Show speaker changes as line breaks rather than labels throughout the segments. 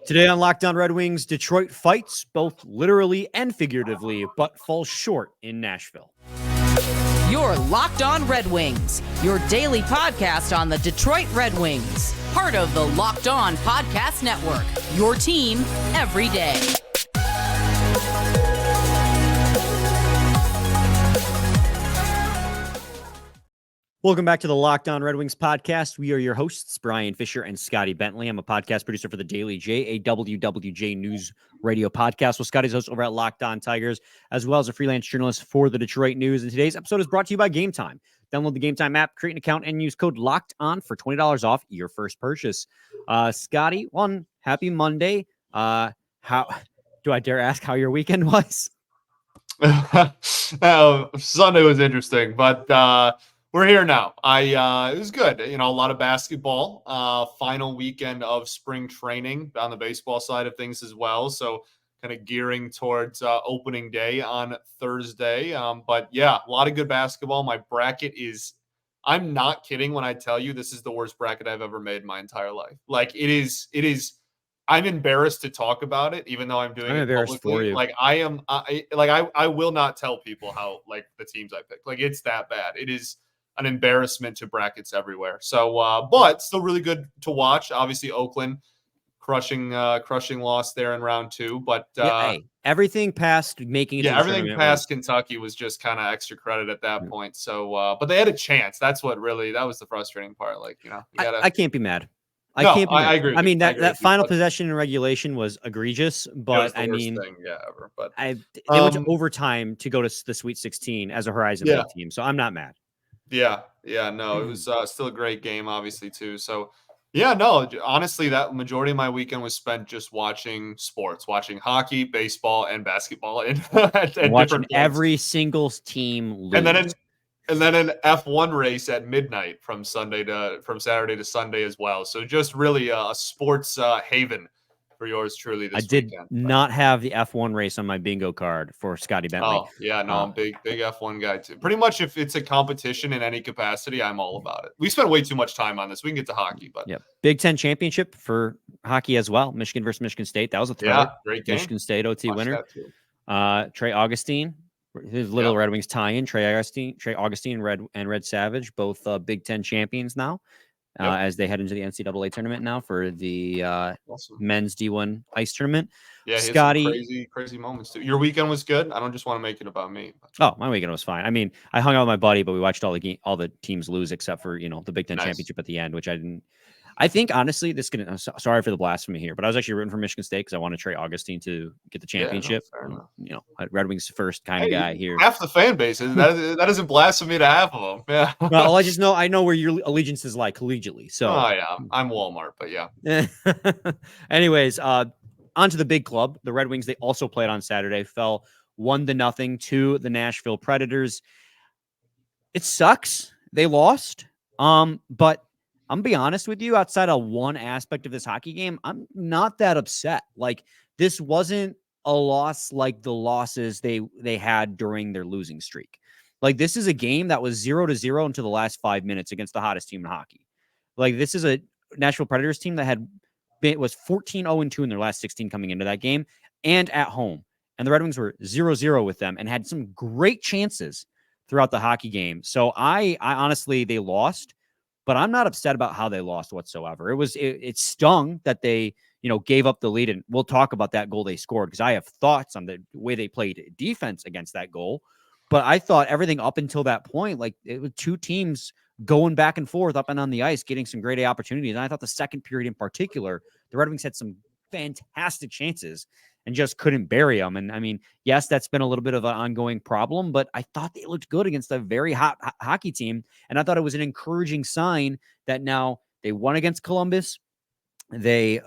Today on Locked On Red Wings, Detroit fights both literally and figuratively, but falls short in Nashville.
You're Locked On Red Wings, your daily podcast on the Detroit Red Wings. Part of the Locked On Podcast Network, your team every day.
Welcome back to the Locked On Red Wings podcast. We are your hosts, Brian Fisher and Scotty Bentley. I'm a podcast producer for the Daily J, a WWJ News radio podcast. Well, Scotty's host over at Locked On Tigers, as well as a freelance journalist for the Detroit News. And today's episode is brought to you by GameTime. Download the GameTime app, create an account, and use code Locked On for $20 off your first purchase. Scotty, happy Monday. How do I dare ask how your weekend was?
Sunday was interesting, but we're here now. It was good. A lot of basketball. Final weekend of spring training on the baseball side of things as well. So kind of gearing towards opening day on Thursday. But yeah, a lot of good basketball. My bracket is, I'm not kidding when I tell you this is the worst bracket I've ever made in my entire life. Like it is. I'm embarrassed to talk about it, even though I'm doing it publicly. For you. Like I will not tell people how the teams I picked. Like it's that bad. It is an embarrassment to brackets everywhere. So, but still really good to watch. Obviously, Oakland crushing loss there in round 2. But
everything past making it.
Yeah, everything past Kentucky was just kind of extra credit at that point. So, but they had a chance. That's what that was the frustrating part.
I can't be mad.
I agree.
I mean, that final possession in regulation was egregious, but
I mean, thing, ever. But
they went to overtime to go to the Sweet 16 as a Horizon League team. So I'm not mad.
Yeah, no, it was still a great game, obviously, too. So, yeah, no, honestly, that majority of my weekend was spent just watching sports, watching hockey, baseball, and basketball, at
watching every single team lose.
And then an F1 race at midnight from Saturday to Sunday as well. So just really a sports haven for yours truly this weekend.
I did not have the F1 race on my bingo card for Scotty Bentley.
Oh, yeah, no, I'm big F1 guy too. Pretty much if it's a competition in any capacity, I'm all about it. We spent way too much time on this. We can get to hockey, but
Big Ten championship for hockey as well. Michigan versus Michigan State. That was a thriller.
Yeah, great game.
Michigan State OT winner. Trey Augustine, his little Red Wings tie-in. Trey Augustine and Red Savage, both Big Ten champions now. As they head into the NCAA tournament now for the men's D1 ice tournament.
Yeah,
Scotty,
crazy moments too. Your weekend was good. I don't just want to make it about me.
Oh, my weekend was fine. I mean, I hung out with my buddy, but we watched all the teams lose except for the Big Ten championship at the end, which I didn't. I think honestly, sorry for the blasphemy here, but I was actually rooting for Michigan State because I wanted Trey Augustine to get the championship. Red Wings first kind of guy here.
Half the fan base that isn't blasphemy to half of them. Yeah.
Well, I know where your allegiances lie collegially. So
I'm Walmart, but yeah.
Anyways, on to the big club. The Red Wings, they also played on Saturday, fell 1-0 to the Nashville Predators. It sucks. They lost. But I'm gonna be honest with you, outside of one aspect of this hockey game, I'm not that upset. Like, this wasn't a loss like the losses they had during their losing streak. Like, this is a game that was 0-0 until the last 5 minutes against the hottest team in hockey. Like, this is a Nashville Predators team that was 14-0-2 in their last 16 coming into that game and at home. And the Red Wings were 0-0 with them and had some great chances throughout the hockey game. So I honestly, they lost, but I'm not upset about how they lost whatsoever. It stung that they, gave up the lead, and we'll talk about that goal they scored because I have thoughts on the way they played defense against that goal. But I thought everything up until that point, like it was two teams going back and forth up and on the ice, getting some great A opportunities. And I thought the second period in particular, the Red Wings had some fantastic chances and just couldn't bury them. And I mean, yes, that's been a little bit of an ongoing problem, but I thought they looked good against a very hot hockey team. And I thought it was an encouraging sign that now they won against Columbus. They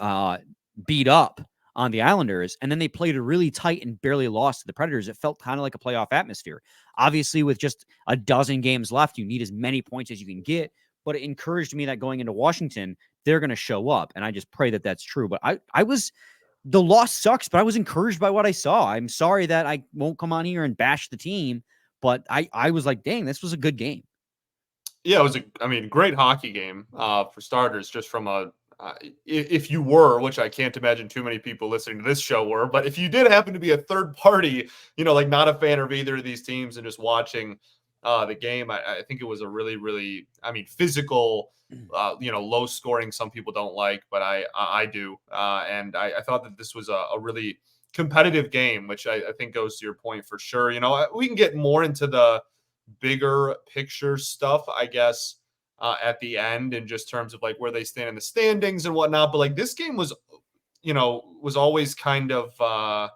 beat up on the Islanders, and then they played really tight and barely lost to the Predators. It felt kind of like a playoff atmosphere. Obviously, with just a dozen games left, you need as many points as you can get, but it encouraged me that going into Washington, they're going to show up, and I just pray that that's true. But the loss sucks, but I was encouraged by what I saw. I'm sorry that I won't come on here and bash the team, but I was like, dang, this was a good game.
Yeah, it was great hockey game for starters, just from a if you were, which I can't imagine too many people listening to this show were, but if you did happen to be a third party, like not a fan of either of these teams and just watching the game, I think it was a really, really, physical, low scoring. Some people don't like, but I do. And I thought that this was a really competitive game, which I think goes to your point for sure. We can get more into the bigger picture stuff, I guess, at the end, in just terms of like where they stand in the standings and whatnot. But like this game was always kind of, I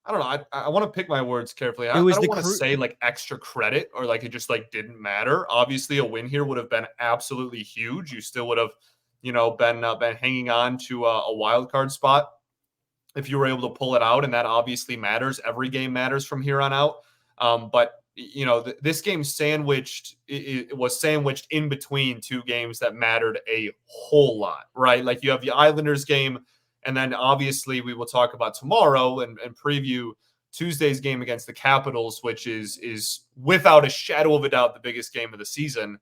don't know. I want to pick my words carefully. I don't want to say like extra credit or like it just like didn't matter. Obviously, a win here would have been absolutely huge. You still would have, been hanging on to a wild card spot if you were able to pull it out, and that obviously matters. Every game matters from here on out. But this game it was sandwiched in between two games that mattered a whole lot, right? Like you have the Islanders game, and then obviously we will talk about tomorrow and preview Tuesday's game against the Capitals, which is without a shadow of a doubt the biggest game of the season.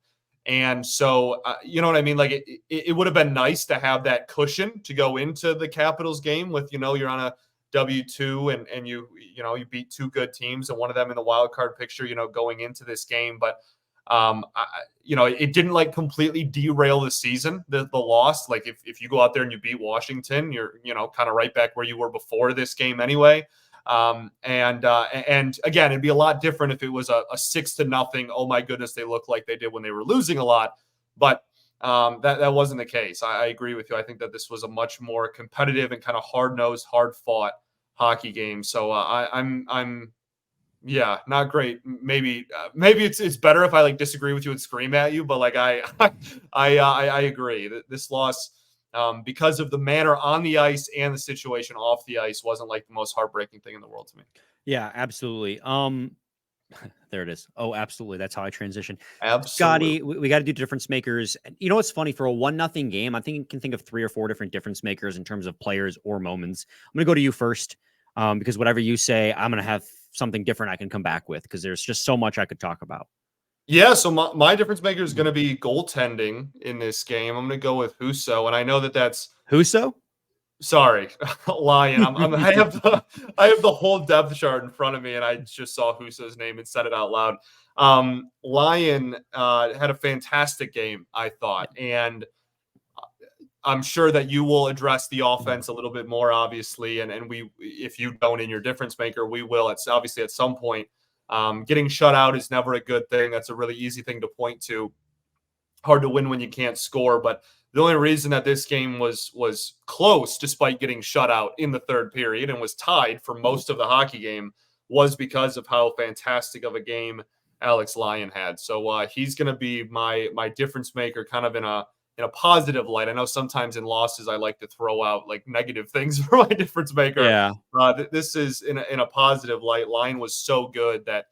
And so, you know what I mean? Like it would have been nice to have that cushion to go into the Capitals game with, you're on a W2 and you beat two good teams and one of them in the wild card picture, going into this game. But, it didn't like completely derail the season, the loss. Like if you go out there and you beat Washington, you're, kind of right back where you were before this game anyway. And again, it'd be a lot different if it was a 6-0. Oh my goodness, they look like they did when they were losing a lot. But that wasn't the case. I agree with you. I think that this was a much more competitive and kind of hard-nosed, hard-fought hockey game. So I'm not great. Maybe it's better if I like disagree with you and scream at you. But like I agree that this loss, because of the manner on the ice and the situation off the ice, wasn't like the most heartbreaking thing in the world to me.
Yeah, absolutely. There it is. Oh, absolutely. That's how I transition.
Absolutely.
Scotty, we got to do difference makers. You know what's funny? For a 1-0 game, I think you can think of 3 or 4 different difference makers in terms of players or moments. I'm going to go to you first, because whatever you say, I'm going to have something different I can come back with, because there's just so much I could talk about.
Yeah, so my difference maker is going to be goaltending in this game. I'm going to go with Jusso, and I know that's
Jusso.
Sorry, Lion. I have the whole depth chart in front of me, and I just saw Jusso's name and said it out loud. Lion had a fantastic game, I thought, and I'm sure that you will address the offense a little bit more, obviously, and if you don't in your difference maker, we will. It's obviously at some point. Getting shut out is never a good thing. That's a really easy thing to point to. Hard to win when you can't score, but the only reason that this game was close, despite getting shut out in the third period and was tied for most of the hockey game, was because of how fantastic of a game Alex Lyon had. So he's going to be my difference maker, kind of in a positive light. I know sometimes in losses I like to throw out like negative things for my difference maker.
Yeah.
This is in a positive light. Lyon was so good that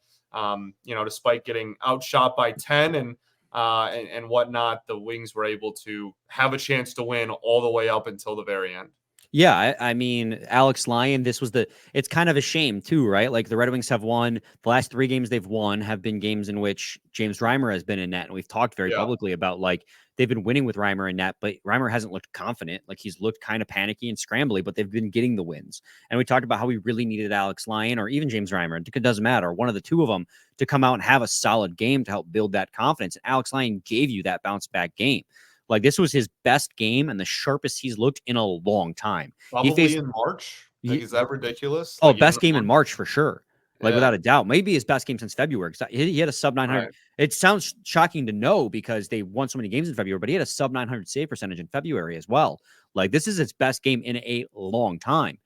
despite getting outshot by 10 and whatnot, the Wings were able to have a chance to win all the way up until the very end.
Yeah, I mean, Alex Lyon, it's kind of a shame too, right? Like the Red Wings have won, the last 3 games they've won have been games in which James Reimer has been in net. And we've talked very publicly about like they've been winning with Reimer in net, but Reimer hasn't looked confident. Like he's looked kind of panicky and scrambly, but they've been getting the wins. And we talked about how we really needed Alex Lyon or even James Reimer. It doesn't matter. One of the two of them to come out and have a solid game to help build that confidence. And Alex Lyon gave you that bounce back game. Like this was his best game and the sharpest he's looked in a long time.
Probably in March. Like, is that ridiculous?
Oh, best game in March for sure. Like without a doubt, maybe his best game since February. He had a sub 900. Right. It sounds shocking to know because they won so many games in February, but he had a sub 900 save percentage in February as well. Like this is his best game in a long time.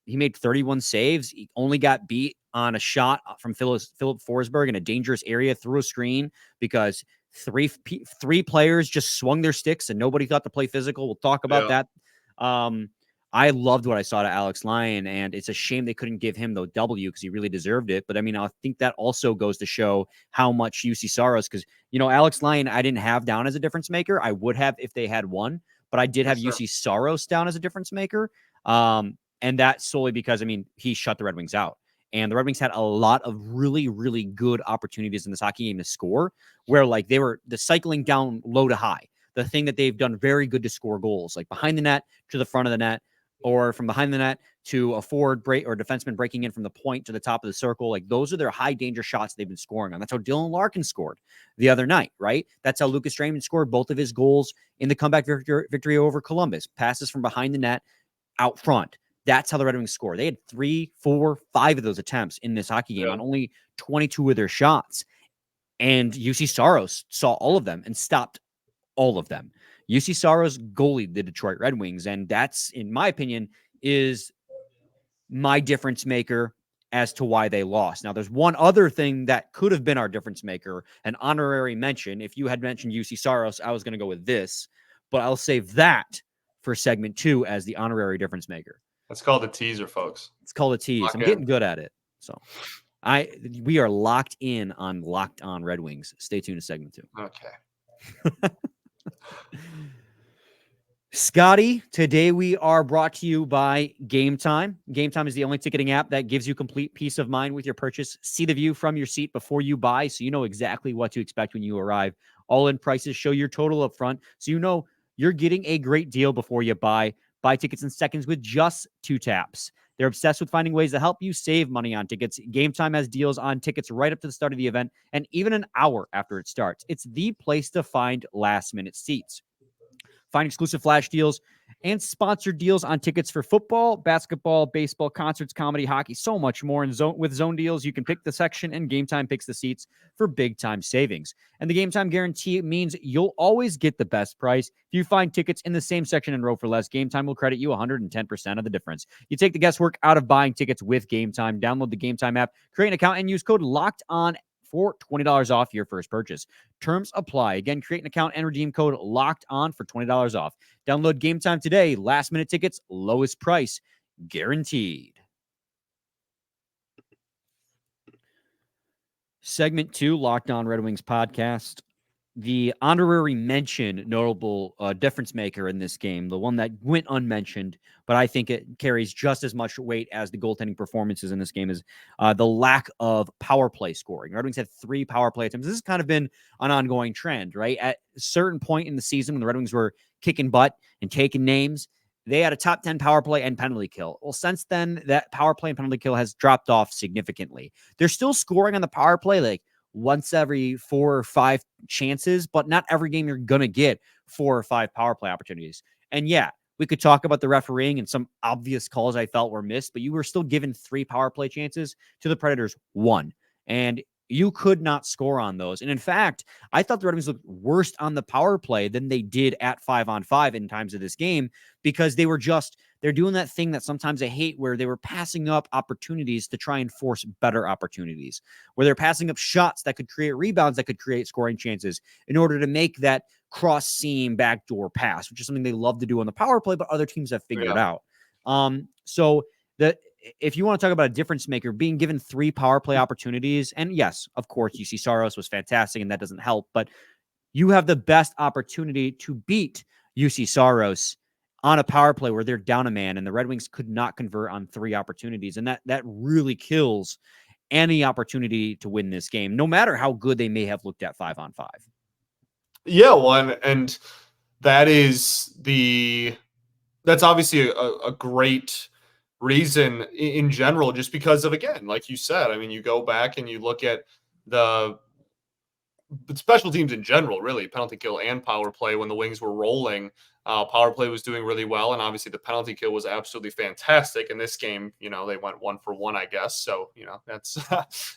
He made 31 saves. He only got beat on a shot from Philip Forsberg in a dangerous area through a screen because three players just swung their sticks and nobody thought to play physical. We'll talk about that. I loved what I saw to Alex Lyon, and it's a shame they couldn't give him the W because he really deserved it. But I mean, I think that also goes to show how much Jussi Saros, because, Alex Lyon, I didn't have down as a difference maker. I would have if they had won, but I did have Jussi Saros down as a difference maker. And that's solely because, he shut the Red Wings out. And the Red Wings had a lot of really, really good opportunities in this hockey game to score where like they were the cycling down low to high. the thing that they've done very good to score goals, like behind the net to the front of the net, or from behind the net to a forward break or defenseman breaking in from the point to the top of the circle. Like those are their high danger shots they've been scoring on. That's how Dylan Larkin scored the other night, right? That's how Lucas Draymond scored both of his goals in the comeback victory over Columbus. Passes from behind the net out front. That's how the Red Wings score. They had 3, 4, 5 of those attempts in this hockey game on only 22 of their shots. And Jussi Saros saw all of them and stopped all of them. Jussi Saros goalied the Detroit Red Wings, and that's, in my opinion, is my difference maker as to why they lost. Now, there's one other thing that could have been our difference maker, an honorary mention. If you had mentioned Jussi Saros, I was going to go with this, but I'll save that for segment 2 as the honorary difference maker.
That's called a teaser, folks.
It's called a tease. I'm getting good at it. So we are locked in on Locked On Red Wings. Stay tuned to segment 2.
Okay.
Scotty, today we are brought to you by GameTime. GameTime is the only ticketing app that gives you complete peace of mind with your purchase. See the view from your seat before you buy, so you know exactly what to expect when you arrive. All-in prices show your total up front, so you know you're getting a great deal before you buy. Buy tickets in seconds with just 2 taps. They're obsessed with finding ways to help you save money on tickets. GameTime has deals on tickets right up to the start of the event and even an hour after it starts. It's the place to find last-minute seats. Find exclusive flash deals and sponsored deals on tickets for football, basketball, baseball, concerts, comedy, hockey, so much more. And with zone deals, you can pick the section and GameTime picks the seats for big-time savings. And the GameTime guarantee means you'll always get the best price. If you find tickets in the same section and row for less, GameTime will credit you 110% of the difference. You take the guesswork out of buying tickets with GameTime. Download the GameTime app, create an account, and use code LOCKEDON for $20 off your first purchase. Terms apply. Again, create an account and redeem code LOCKED ON for $20 off. Download GameTime today. Last minute tickets, lowest price, guaranteed. Segment 2, Locked On Red Wings podcast. The honorary mention notable difference maker in this game, the one that went unmentioned, but I think it carries just as much weight as the goaltending performances in this game, is the lack of power play scoring. Red Wings had 3 power play attempts. This has kind of been an ongoing trend, right? At a certain point in the season when the Red Wings were kicking butt and taking names, they had a top 10 power play and penalty kill. Well, since then, that power play and penalty kill has dropped off significantly. They're still scoring on the power play, like once every 4 or 5 chances, but not every game you're going to get 4 or 5 power play opportunities. And yeah, we could talk about the refereeing and some obvious calls I felt were missed, but you were still given 3 power play chances to the Predators 1. And you could not score on those. And in fact, I thought the Red Wings looked worse on the power play than they did at 5-on-5 in times of this game, because they're doing that thing that sometimes I hate, where they were passing up opportunities to try and force better opportunities, where they're passing up shots that could create rebounds, that could create scoring chances in order to make that cross seam backdoor pass, which is something they love to do on the power play, but other teams have figured out. So if you want to talk about a difference maker, being given 3 power play opportunities, and yes, of course, Jussi Saros was fantastic, and that doesn't help, but you have the best opportunity to beat Jussi Saros on a power play where they're down a man, and the Red Wings could not convert on 3 opportunities. And that really kills any opportunity to win this game, no matter how good they may have looked at 5-on-5.
Yeah, well, and that's obviously a great reason in general, just because of, again, like you said, I mean, you go back and you look at the special teams in general, really, penalty kill and power play. When the Wings were rolling, power play was doing really well, and obviously the penalty kill was absolutely fantastic. In this game, they went 1 for 1, I guess. So, that's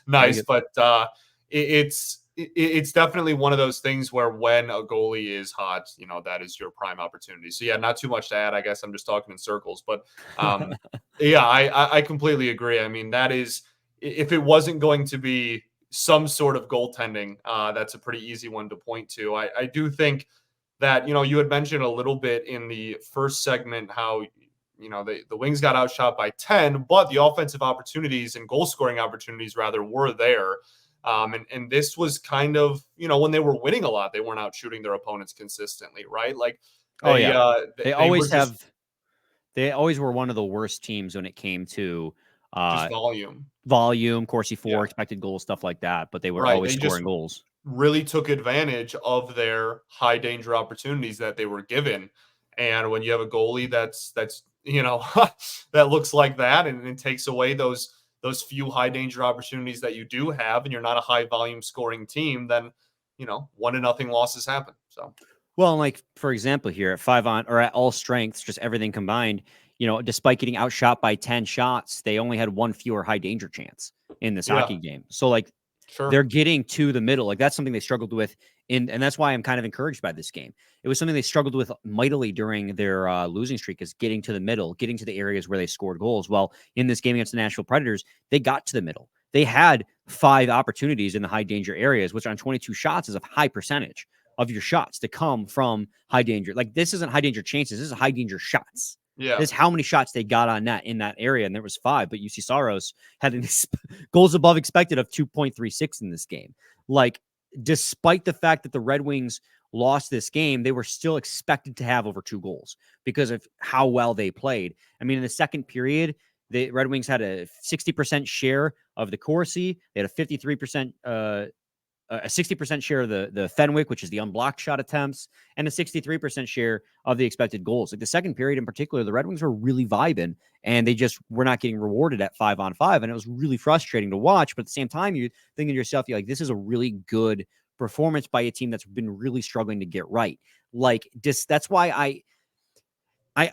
nice. But it's definitely one of those things where when a goalie is hot, that is your prime opportunity. So yeah, not too much to add. I guess I'm just talking in circles, but yeah, I completely agree. I mean, that is, if it wasn't going to be some sort of goaltending, that's a pretty easy one to point to. I do think that, you had mentioned a little bit in the first segment how, the Wings got outshot by 10, but the offensive opportunities and goal scoring opportunities rather were there. And this was kind of, when they were winning a lot, they weren't out shooting their opponents consistently, right? Like,
they always were one of the worst teams when it came to
just volume,
Corsi 4, expected goals, stuff like that. But they were always scoring goals.
really took advantage of their high danger opportunities that they were given. And when you have a goalie that's that looks like that, and it takes away those few high danger opportunities that you do have, and you're not a high volume scoring team, then 1-0 losses happen. So
Well, like for example, here at 5 on or at all strengths, just everything combined, despite getting outshot by 10 shots, they only had one fewer high danger chance in this
yeah,
hockey game. So like
sure.
they're getting to the middle. Like that's something they struggled with and that's why I'm kind of encouraged by this game. It was something they struggled with mightily during their losing streak, is getting to the middle, getting to the areas where they scored goals. Well, in this game against the Nashville Predators, they got to the middle. They had 5 opportunities in the high danger areas, which on 22 shots is a high percentage of your shots to come from high danger. Like this isn't high danger chances. This is high danger shots.
Yeah.
This is how many shots they got on net in that area. And there was 5, but Jussi Saros had goals above expected of 2.36 in this game. Like, despite the fact that the Red Wings lost this game, they were still expected to have over 2 goals because of how well they played. I mean, in the second period, the Red Wings had a 60% share of the Corsi. They had a 53%, a 60% share of the Fenwick, which is the unblocked shot attempts, and a 63% share of the expected goals. Like the second period in particular, the Red Wings were really vibing, and they just were not getting rewarded at 5-on-5, and it was really frustrating to watch. But at the same time, you're thinking to yourself, you're like, this is a really good performance by a team that's been really struggling to get right. Like, that's why I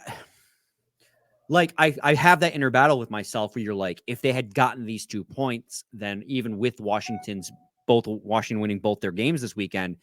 have that inner battle with myself where you're like, if they had gotten these 2 points, then even with Washington winning both their games this weekend,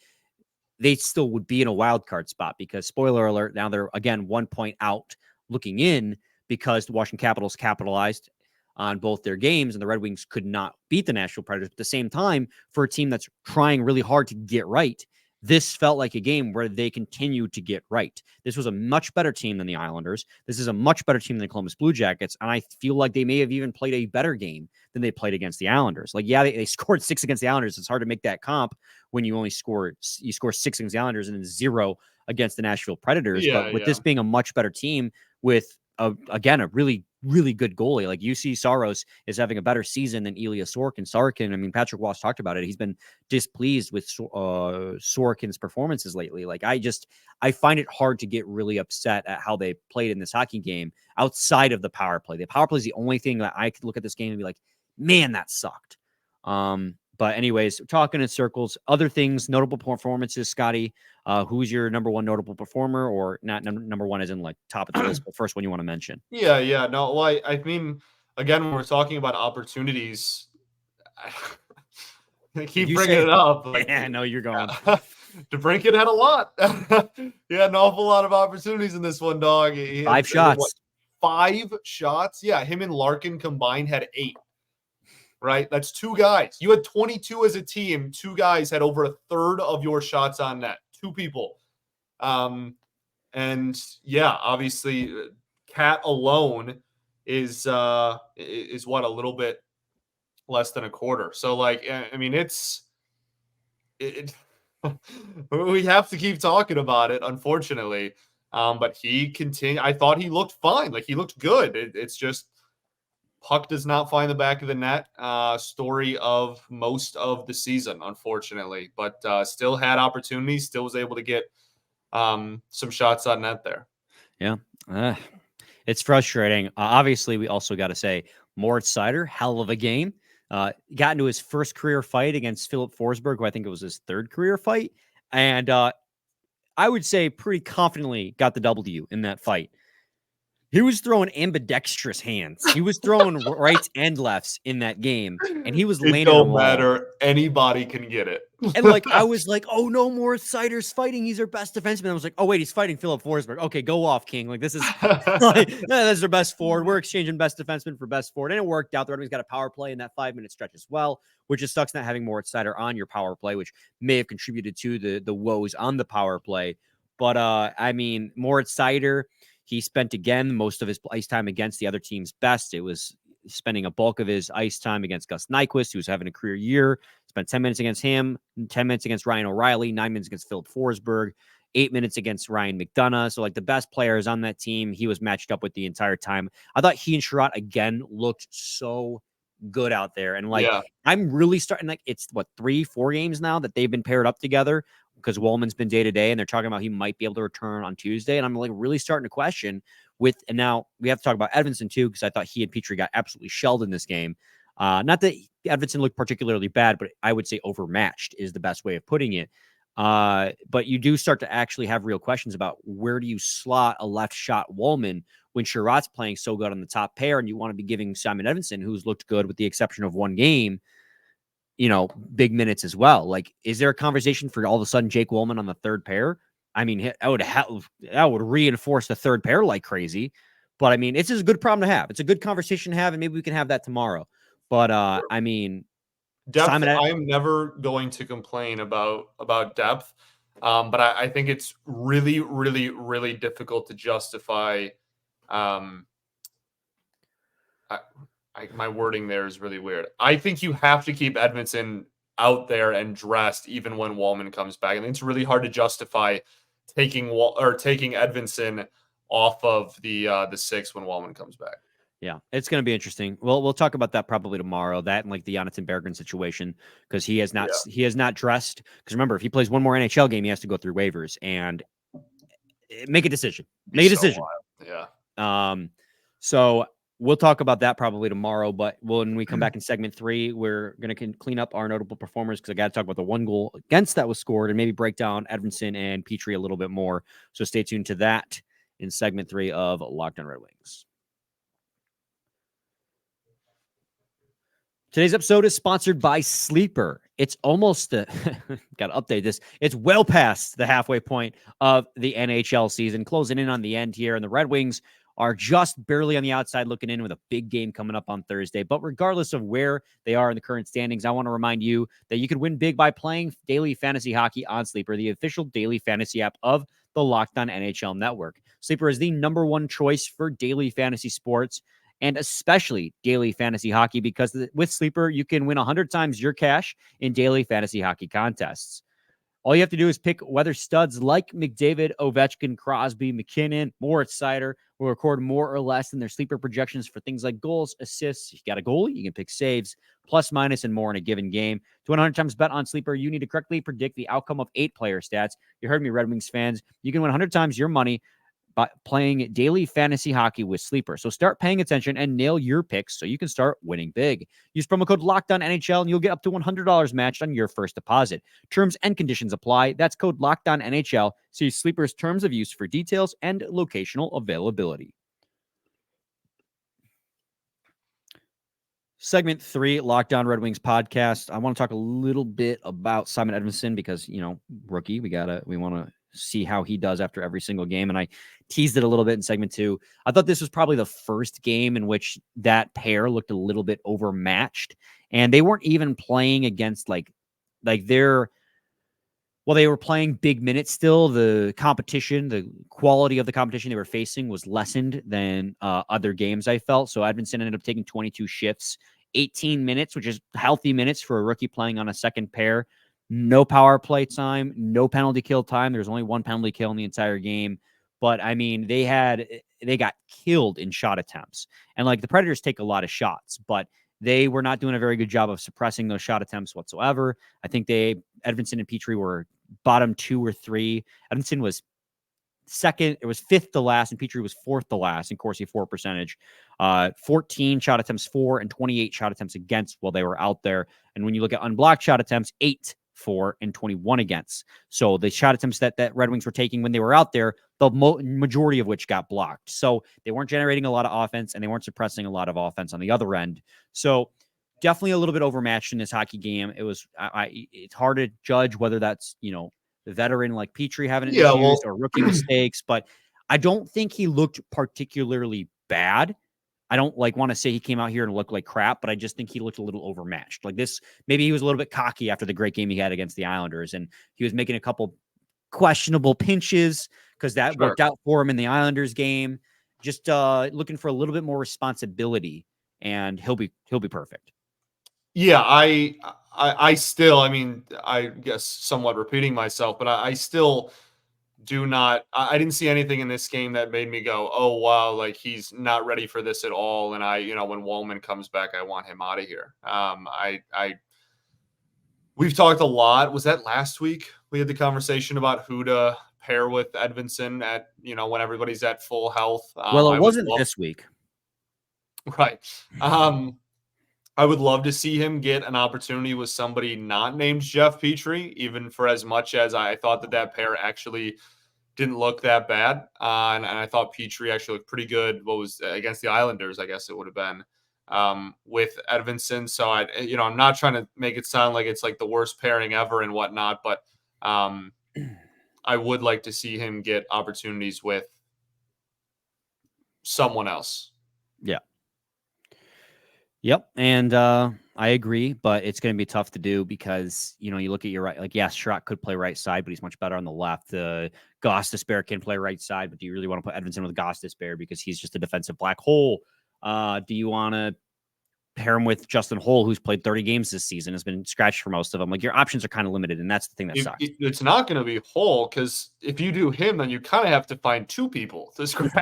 they still would be in a wild card spot because, spoiler alert, now they're again 1 point out looking in because the Washington Capitals capitalized on both their games and the Red Wings could not beat the Nashville Predators. At the same time, for a team that's trying really hard to get right, this felt like a game where they continued to get right. This was a much better team than the Islanders. This is a much better team than the Columbus Blue Jackets. And I feel like they may have even played a better game than they played against the Islanders. Like, yeah, they scored 6 against the Islanders. It's hard to make that comp when you score 6 against the Islanders and then 0 against the Nashville Predators.
Yeah,
But with this being a much better team with, again, a really, really good goalie. Like Jussi Saros is having a better season than Ilya Sorokin. I mean, Patrick Ross talked about it. He's been displeased with Sorokin's performances lately. Like I find it hard to get really upset at how they played in this hockey game outside of the power play. The power play is the only thing that I could look at this game and be like, man, that sucked. But anyways, talking in circles, other things, notable performances, Scotty, who's your number one notable performer, or not number one as in like top of the list, but first one you want to mention?
Yeah. No, well, I mean, again, when we're talking about opportunities, I keep bringing it up. Like,
yeah, I know you're going.
DeBrincat had a lot. He had an awful lot of opportunities in this one, dog. He had,
5 shots.
5 shots? Yeah, him and Larkin combined had 8. Right? That's 2 guys. You had 22 as a team. 2 guys had over a third of your shots on net. 2 people. And yeah, obviously, Cat alone is what, a little bit less than a quarter. So like, I mean, we have to keep talking about it, unfortunately. But he continued. I thought he looked fine. Like he looked good. It's just puck does not find the back of the net. Story of most of the season, unfortunately. But still had opportunities. Still was able to get some shots on net there.
Yeah. It's frustrating. Obviously, we also got to say Moritz Seider, hell of a game. Got into his first career fight against Philip Forsberg, who I think it was his 3rd career fight. And I would say pretty confidently got the W in that fight. He was throwing ambidextrous hands. He was throwing rights and lefts in that game, and he was landing. It
don't matter. Anybody can get it.
And like I was like, oh no, Moritz Seider's fighting. He's our best defenseman. I was like, oh wait, he's fighting Philip Forsberg. Okay, go off, King. Like this is like, that's their best forward. We're exchanging best defenseman for best forward, and it worked out. The Red Wings got a power play in that 5-minute stretch as well, which just sucks not having Moritz Seider on your power play, which may have contributed to the woes on the power play. But I mean, Moritz Seider. He spent, again, most of his ice time against the other team's best. It was spending a bulk of his ice time against Gus Nyquist, who's having a career year. Spent 10 minutes against him, 10 minutes against Ryan O'Reilly, 9 minutes against Philip Forsberg, 8 minutes against Ryan McDonough. So, like, the best players on that team, he was matched up with the entire time. I thought he and Sherratt, again, looked so good out there. And like,
Yeah.
I'm really starting, like, it's what, 3-4 games now that they've been paired up together because Woolman's been day to day, and they're talking about he might be able to return on Tuesday. And I'm like really starting to question and now we have to talk about Edvinsson too, because I thought he and Petrie got absolutely shelled in this game. Not that Edvinsson looked particularly bad, but I would say overmatched is the best way of putting it. But you do start to actually have real questions about where do you slot a left shot Woolman when Sherratt's playing so good on the top pair, and you want to be giving Simon Edvinsson, who's looked good with the exception of one game, big minutes as well. Like, is there a conversation for all of a sudden Jake Woolman on the third that would reinforce the third pair like crazy. But I mean, it's just a good problem to have. It's a good conversation to have, and maybe we can have that tomorrow. But I mean,
depth. I am never going to complain about depth, but I think it's really, really, really difficult to justify. My wording there is really weird. I think you have to keep Edvinsson out there and dressed even when Woolman comes back. I think it's really hard to justify taking Edvinsson off of the 6 when Woolman comes back.
Yeah, it's going to be interesting. Well, we'll talk about that probably tomorrow. That and like the Jonathan Berggren situation, because he has not dressed. Because remember, if he plays one more NHL game, he has to go through waivers and make a decision. Yeah. So we'll talk about that probably tomorrow. But when we come back in segment 3, we're going to clean up our notable performers, because I got to talk about the one goal against that was scored and maybe break down Edvinsson and Petrie a little bit more. So stay tuned to that in segment 3 of Locked On Red Wings. Today's episode is sponsored by Sleeper. It's almost got to update this. It's well past the halfway point of the NHL season, closing in on the end here, and the Red Wings are just barely on the outside looking in with a big game coming up on Thursday. But regardless of where they are in the current standings, I want to remind you that you can win big by playing daily fantasy hockey on Sleeper, the official daily fantasy app of the Locked On NHL Network. Sleeper is the #1 choice for daily fantasy sports, and especially daily fantasy hockey, because with Sleeper, you can win 100 times your cash in daily fantasy hockey contests. All you have to do is pick whether studs like McDavid, Ovechkin, Crosby, McKinnon, Moritz Seider will record more or less than their Sleeper projections for things like goals, assists. If you got a goalie, you can pick saves, plus, minus, and more in a given game. To 100 times bet on Sleeper, you need to correctly predict the outcome of 8 player stats. You heard me, Red Wings fans. You can win 100 times your money by playing daily fantasy hockey with Sleeper. So start paying attention and nail your picks so you can start winning big. Use promo code LOCKEDONNHL and you'll get up to $100 matched on your first deposit. Terms and conditions apply. That's code LOCKEDONNHL. See Sleeper's terms of use for details and locational availability. Segment 3, Locked On Red Wings podcast. I want to talk a little bit about Simon Edvinsson because, rookie. We want to see how he does after every single game. And I teased it a little bit in segment 2. I thought this was probably the first game in which that pair looked a little bit overmatched, and they weren't even playing against they were playing big minutes still. The competition, the quality of the competition they were facing was lessened than other games, I felt. So Edvinsson ended up taking 22 shifts, 18 minutes, which is healthy minutes for a rookie playing on a second pair. No power play time, no penalty kill time. There's only one penalty kill in the entire game. But, I mean, they got killed in shot attempts. And, the Predators take a lot of shots, but they were not doing a very good job of suppressing those shot attempts whatsoever. I think Edvinsson and Petrie were bottom 2 or 3. Edvinsson was second. It was 5th to last, and Petrie was 4th to last in Corsi for percentage. 14 shot attempts for and 28 shot attempts against while they were out there. And when you look at unblocked shot attempts, 8 for and 21 against. So the shot attempts that Red Wings were taking when they were out there, the majority of which got blocked. So they weren't generating a lot of offense, and they weren't suppressing a lot of offense on the other end. So definitely a little bit overmatched in this hockey game. It was it's hard to judge whether that's the veteran like Petrie having issues or rookie mistakes, but I don't think he looked particularly bad. I don't want to say he came out here and looked like crap, but I just think he looked a little overmatched. Maybe he was a little bit cocky after the great game he had against the Islanders, and he was making a couple questionable pinches because that worked out for him in the Islanders game. Just looking for a little bit more responsibility, and he'll be perfect.
Yeah, I still, I guess somewhat repeating myself, but I still I didn't see anything in this game that made me go, oh, wow, like he's not ready for this at all. And when Wallman comes back, I want him out of here. We've talked a lot. Was that last week? We had the conversation about who to pair with Edvinsson at, when everybody's at full health.
Well, it wasn't this week.
Right. I would love to see him get an opportunity with somebody not named Jeff Petrie, even for as much as I thought that pair actually didn't look that bad. And I thought Petrie actually looked pretty good. What was against the Islanders, I guess it would have been, with Edvinsson. So I'm not trying to make it sound like it's like the worst pairing ever and whatnot, but I would like to see him get opportunities with someone else.
Yeah. Yep. And I agree, but it's going to be tough to do because, you look at your right, like, yes, Schrock could play right side, but he's much better on the left. Gostisbehere can play right side, but do you really want to put Edvinsson with Gostisbehere because he's just a defensive black hole? Do you want to pair him with Justin Holl, who's played 30 games this season, has been scratched for most of them? Like, your options are kind of limited, and that's the thing that sucks.
It's not going to be Holl, because if you do him, then you kind of have to find two people to scratch.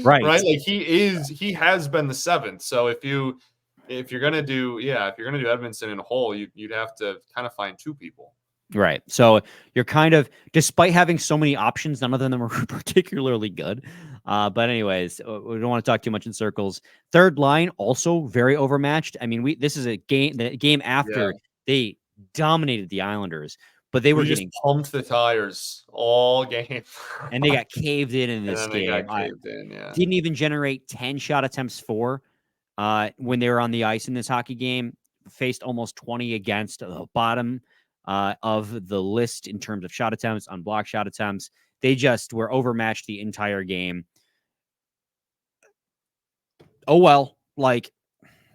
Right.
Right. Like he has been the seventh. So if you're going to do Edvinsson and Holl, you'd have to kind of find two people.
Right. So you're kind of, despite having so many options, none of them are particularly good. But anyways, we don't want to talk too much in circles. Third line, also very overmatched. I mean, this is the game after they dominated the Islanders, but they were getting
pumped the tires all game.
And they got caved in this game. Didn't even generate 10 shot attempts when they were on the ice in this hockey game. Faced almost 20 against the bottom of the list in terms of shot attempts, unblocked shot attempts. They just were overmatched the entire game. Oh, well, like,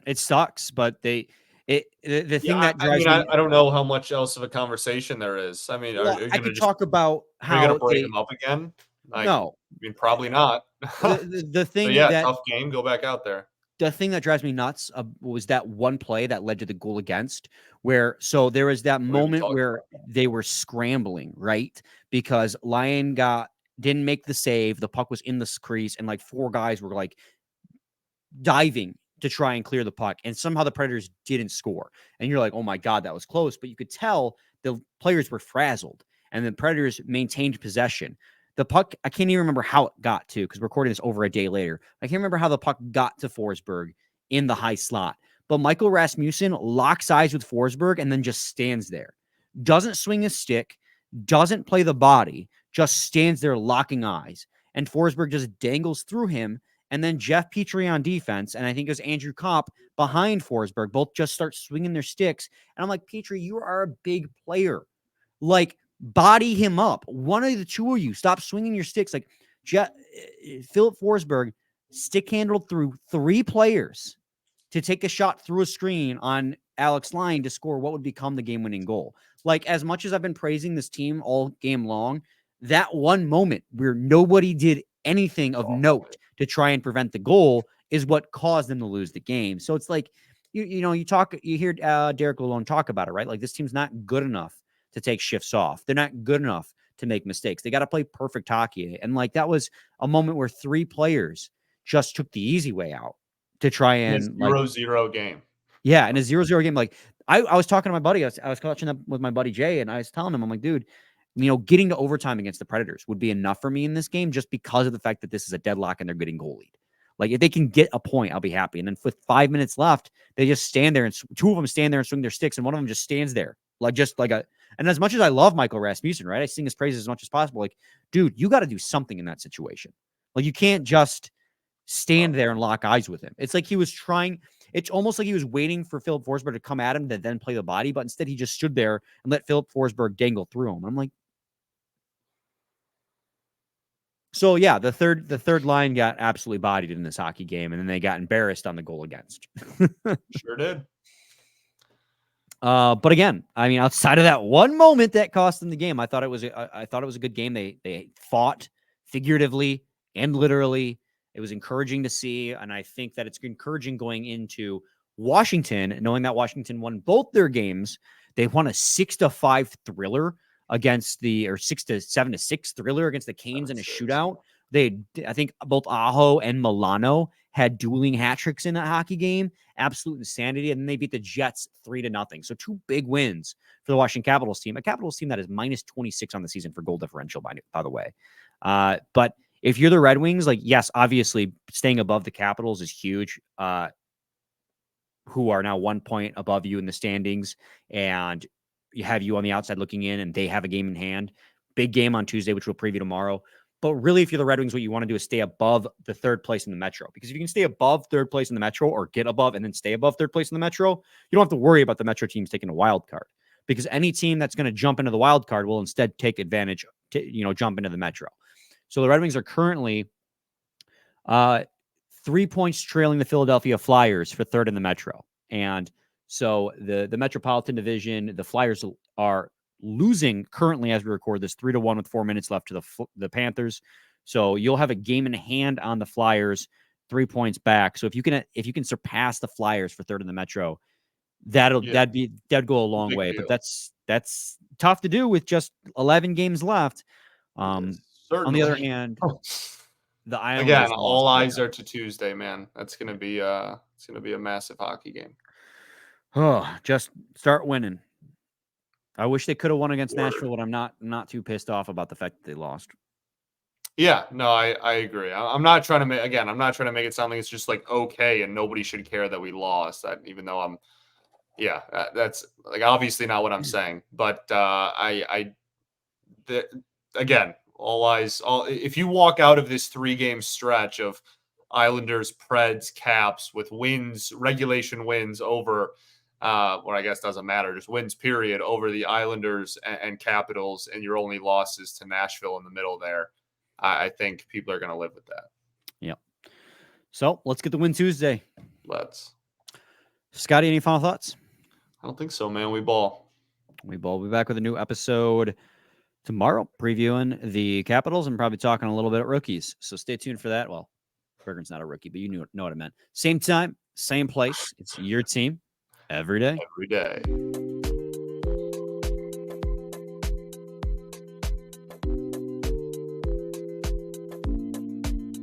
it sucks, but the thing that drives me,
I don't know how much else of a conversation there is. I mean,
I could talk about how
you're going to break them up again.
No,
I mean, probably not.
The thing
tough game. Go back out there.
The thing that drives me nuts was that one play that led to the goal against, where there was that moment where they were scrambling, right? Because Lyon didn't make the save. The puck was in the crease, and like four guys were like diving to try and clear the puck, and somehow the Predators didn't score. And you're like, oh my God, that was close. But you could tell the players were frazzled, and the Predators maintained possession. The puck, I can't even remember how it got to, because we're recording this over a day later. I can't remember how the puck got to Forsberg in the high slot. But Michael Rasmussen locks eyes with Forsberg and then just stands there. Doesn't swing his stick, doesn't play the body, just stands there locking eyes. And Forsberg just dangles through him. And then Jeff Petrie on defense, and I think it was Andrew Kopp behind Forsberg, both just start swinging their sticks. And I'm like, Petrie, you are a big player. Like, body him up. One of the two of you stop swinging your sticks. Like Philip Forsberg stick handled through three players to take a shot through a screen on Alex Lyon to score what would become the game-winning goal. Like, as much as I've been praising this team all game long, that one moment where nobody did anything of note to try and prevent the goal is what caused them to lose the game. So it's like, you hear Derek Lalonde talk about it, right? Like, this team's not good enough to take shifts off. They're not good enough to make mistakes. They got to play perfect hockey. And like, that was a moment where three players just took the easy way out to try and
0-0 game.
Yeah. In a 0-0 game. Like, I was talking to my buddy. I was watching that with my buddy Jay, and I was telling him, I'm like, dude, getting to overtime against the Predators would be enough for me in this game, just because of the fact that this is a deadlock and they're getting goal lead. Like, if they can get a point, I'll be happy. And then with 5 minutes left, they just stand there, and two of them stand there and swing their sticks, and one of them just stands there. And as much as I love Michael Rasmussen, right? I sing his praises as much as possible. Like, dude, you got to do something in that situation. Like, you can't just stand there and lock eyes with him. It's like he was trying. It's almost like he was waiting for Philip Forsberg to come at him to then play the body, but instead he just stood there and let Philip Forsberg dangle through him. I'm like, so yeah, the third line got absolutely bodied in this hockey game, and then they got embarrassed on the goal against.
Sure did.
But again, I mean, outside of that one moment that cost them the game, I thought it was a good game. They fought figuratively and literally. It was encouraging to see, and I think that it's encouraging going into Washington, knowing that Washington won both their games. They won a 6-5 thriller against the, or 7-6 thriller against the Canes in a
7-6.
shootout. I think both Aho and Milano had dueling hat tricks in that hockey game. Absolute insanity. And then they beat the Jets 3-0. So 2 big wins for the Washington Capitals team. A Capitals team that is minus 26 on the season for goal differential, by the way. But if you're the Red Wings, like, yes, obviously staying above the Capitals is huge. Who are now 1 point above you in the standings, and you have you on the outside looking in, and they have a game in hand. Big game on Tuesday, which we'll preview tomorrow. But really, if you're the Red Wings, what you want to do is stay above the 3rd place in the Metro. Because if you can stay above 3rd place in the Metro, or get above and then stay above 3rd place in the Metro, you don't have to worry about the Metro teams taking a wild card. Because any team that's going to jump into the wild card will instead take advantage to, jump into the Metro. So the Red Wings are currently 3 points trailing the Philadelphia Flyers for 3rd in the Metro. And so the Metropolitan Division, the Flyers are losing currently as we record this 3-1 with 4 minutes left to the Panthers. So you'll have a game in hand on the Flyers, 3 points back. So if you can surpass the Flyers for 3rd in the Metro, that'd go a long way.
Deal.
But that's tough to do with just 11 games left. On the other hand, the Islanders
again, all eyes are to Tuesday, man. That's gonna be it's gonna be a massive hockey game.
Oh, just start winning. I wish they could have won against Nashville, but I'm not too pissed off about the fact that they lost.
Yeah, no, I agree. I'm not trying to make it sound like it's just like okay and nobody should care that we lost. That even though that's like obviously not what I'm saying. But again, all eyes. If you walk out of this 3-game stretch of Islanders, Preds, Caps with wins, regulation wins over. What I guess doesn't matter, just wins period over the Islanders and Capitals, and your only losses to Nashville in the middle there. I think people are going to live with that.
Yep. So let's get the win Tuesday.
Let's.
Scotty, any final thoughts?
I don't think so, man. We ball.
We'll be back with a new episode tomorrow, previewing the Capitals and probably talking a little bit at rookies. So stay tuned for that. Well, Bergen's not a rookie, but you know what I meant. Same time, same place. It's your team. Every day.
Every day.